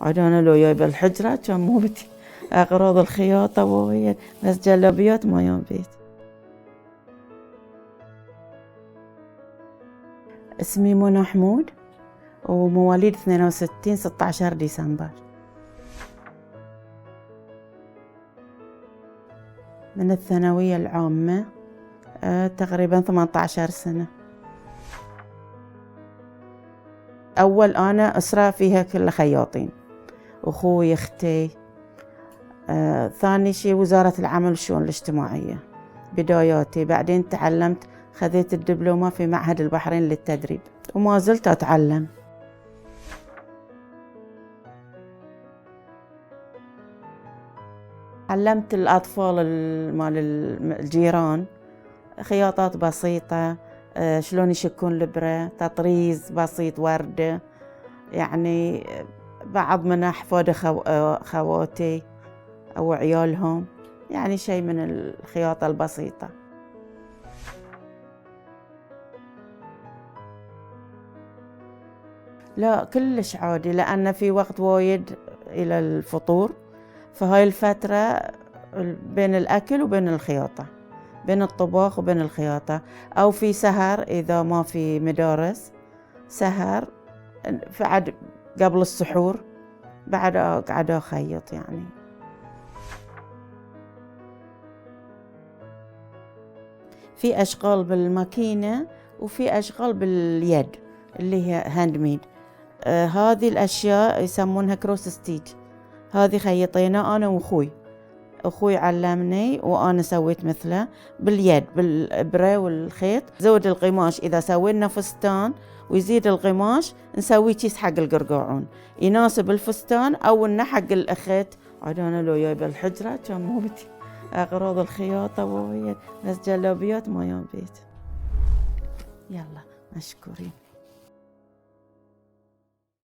عاد أنا لو جايبة الحجرة كان مو بدي أغراض الخياطة وهي بس جلابيات ما يوم بيت. اسمي منى حمود ومواليد 62 16 ديسمبر. من الثانوية العامة تقريبا 18 سنة. أول أنا أسرة فيها كلها خياطين، أخوي أختي. ثاني شيء وزارة العمل والشؤون الاجتماعية بداياتي. بعدين تعلمت، خذيت الدبلومة في معهد البحرين للتدريب وما زلت أتعلم. علمت الأطفال مال الجيران خياطات بسيطة، شلون يشكون الإبرة، تطريز بسيط، وردة، يعني بعض من أحفاد خواتي أو عيالهم، يعني شيء من الخياطة البسيطة. لا كلش عادي، لأن في وقت وايد إلى الفطور، فهاي الفترة بين الأكل وبين الخياطة، بين الطباخ وبين الخياطة، أو في سهر إذا ما في مدارس سهر، بعد قبل السحور بعد أقعد أخيط. يعني في أشغال بالماكينة وفي أشغال باليد اللي هي هاند ميد. هذه الأشياء يسمونها كروس ستيج، هذه خيطينها أنا وأخوي. أخوي علمني وأنا سويت مثله باليد بالإبرة والخيط. زود القماش، إذا سوينا فستان ويزيد القماش نسوي كيس حق القرقاعون يناسب الفستان أو إنه حق الأخت. عاد أنا لو جايبة الحجرة كان مو بدي أغراض الخياطة وهي بس جلابيات ما يوم بيت. يلا مشكورين.